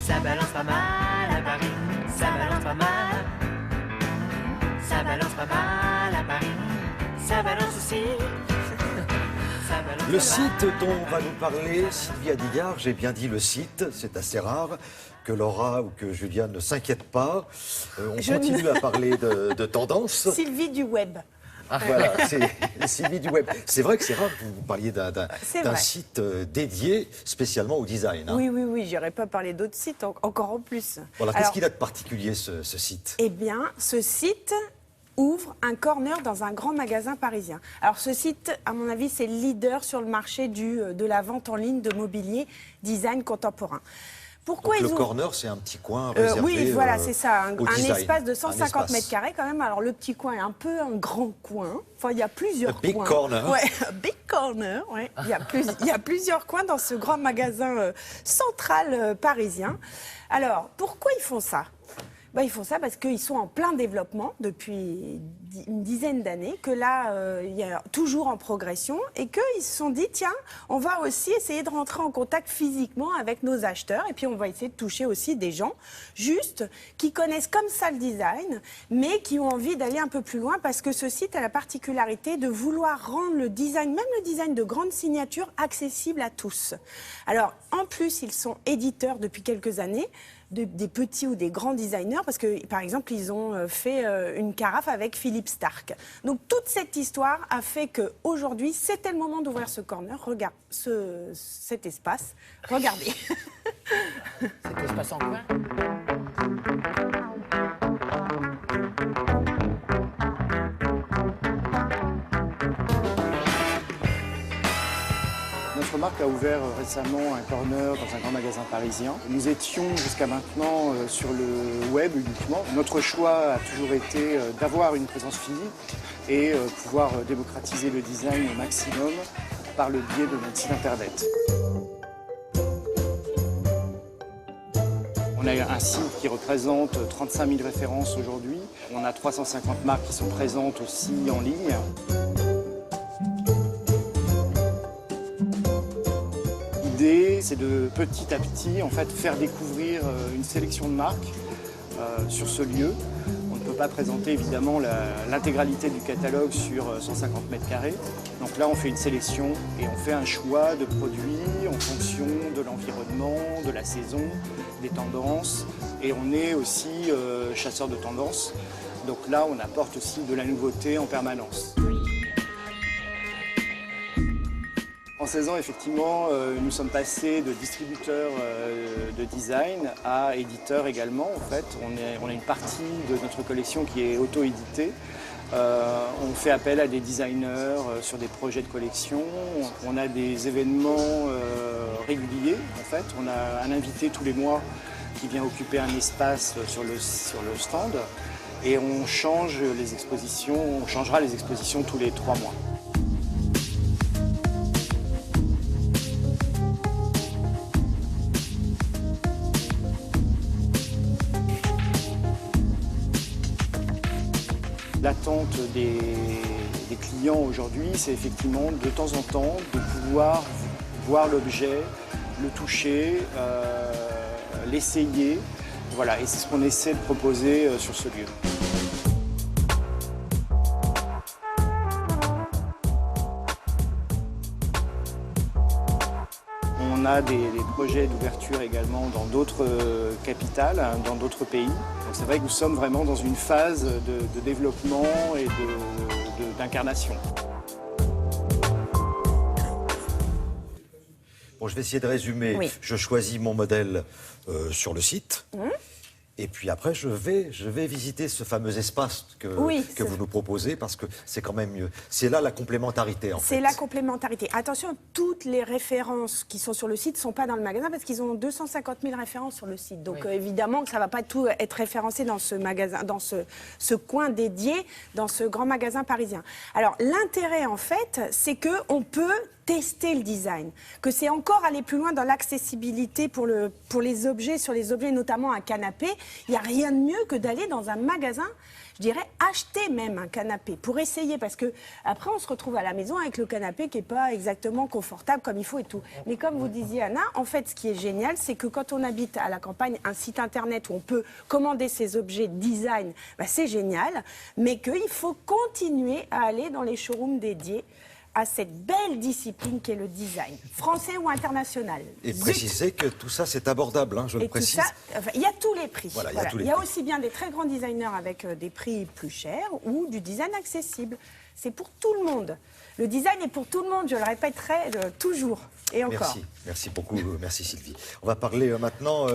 Ça balance pas mal à Paris, ça balance pas mal. Ça balance pas mal à Paris, ça balance aussi. Ça balance Le pas site mal. dont va nous parler Sylvie Adigard, j'ai bien dit le site, c'est assez rare que Laura ou que Julia ne s'inquiètent pas. On continue à parler de tendance. Sylvie du web. Voilà, c'est Sylvie du web. C'est vrai que c'est rare que vous parliez d'un C'est vrai. site dédié spécialement au design. Hein. Oui, j'irai pas parler d'autres sites, encore en plus. Voilà, qu'est-ce Alors, qu'il a de particulier ce site? Eh bien, ce site ouvre un corner dans un grand magasin parisien. Alors ce site, à mon avis, c'est leader sur le marché de la vente en ligne de mobilier design contemporain. Pourquoi Donc, ils le ouvrent corner, c'est un petit coin réservé oui, voilà, c'est ça, au un design. espace de Un 150 espace. mètres carrés quand même. Alors le petit coin est un peu un grand coin. Enfin, il y a plusieurs A big coins. corner. Ouais, a big corner. Ouais. Il y a plusieurs coins dans ce grand magasin central parisien. Alors, pourquoi ils font ça? Ils font ça parce qu'ils sont en plein développement depuis une dizaine d'années, que là, il y a toujours en progression et qu'ils se sont dit, tiens, on va aussi essayer de rentrer en contact physiquement avec nos acheteurs et puis on va essayer de toucher aussi des gens juste qui connaissent comme ça le design, mais qui ont envie d'aller un peu plus loin parce que ce site a la particularité de vouloir rendre le design, même le design de grandes signatures, accessible à tous. Alors, en plus, ils sont éditeurs depuis quelques années, des petits ou des grands designers, parce que, par exemple, ils ont fait une carafe avec Philippe Starck. Donc, toute cette histoire a fait qu'aujourd'hui, c'était le moment d'ouvrir ce corner. Regarde cet espace. Regardez. Cet espace en coin. Notre marque a ouvert récemment un corner dans un grand magasin parisien. Nous étions jusqu'à maintenant sur le web uniquement. Notre choix a toujours été d'avoir une présence physique et pouvoir démocratiser le design au maximum par le biais de notre site internet. On a un site qui représente 35 000 références aujourd'hui. On a 350 marques qui sont présentes aussi en ligne. L'idée, c'est de petit à petit en fait, faire découvrir une sélection de marques sur ce lieu. On ne peut pas présenter évidemment l'intégralité du catalogue sur 150 mètres carrés. Donc là, on fait une sélection et on fait un choix de produits en fonction de l'environnement, de la saison, des tendances. Et on est aussi chasseur de tendances. Donc là, on apporte aussi de la nouveauté en permanence. En 16 ans, effectivement, nous sommes passés de distributeurs de design à éditeurs également. En fait, on a une partie de notre collection qui est auto-éditée. On fait appel à des designers sur des projets de collection. On a des événements réguliers. En fait, on a un invité tous les mois qui vient occuper un espace sur le stand. Et on change les expositions. On changera les expositions tous les 3 mois. L'attente des clients aujourd'hui, c'est effectivement de temps en temps de pouvoir voir l'objet, le toucher, l'essayer. Voilà, et c'est ce qu'on essaie de proposer sur ce lieu. On a des projets d'ouverture également dans d'autres capitales, dans d'autres pays. Donc c'est vrai que nous sommes vraiment dans une phase de développement et d'incarnation. Bon, je vais essayer de résumer. Oui. Je choisis mon modèle sur le site. Et puis après, je vais visiter ce fameux espace que vous nous proposez parce que c'est quand même mieux. C'est là la complémentarité, en fait. C'est la complémentarité. Attention, toutes les références qui sont sur le site ne sont pas dans le magasin parce qu'ils ont 250 000 références sur le site. Donc évidemment que ça ne va pas tout être référencé dans ce magasin, dans ce coin dédié, dans ce grand magasin parisien. Alors l'intérêt, en fait, c'est qu'on peut tester le design, que c'est encore aller plus loin dans l'accessibilité pour les objets, sur les objets, notamment un canapé. Il n'y a rien de mieux que d'aller dans un magasin, je dirais acheter même un canapé pour essayer, parce que après on se retrouve à la maison avec le canapé qui n'est pas exactement confortable comme il faut et tout. Mais comme vous disiez Anna, en fait ce qui est génial, c'est que quand on habite à la campagne, un site internet où on peut commander ces objets design, c'est génial, mais qu'il faut continuer à aller dans les showrooms dédiés à cette belle discipline qu'est le design, français ou international. Et préciser que tout ça, c'est abordable, je le précise. Il y a tous les prix. Voilà, il y a aussi bien des très grands designers avec des prix plus chers ou du design accessible. C'est pour tout le monde. Le design est pour tout le monde, je le répéterai toujours et encore. Merci beaucoup, merci Sylvie. On va parler maintenant...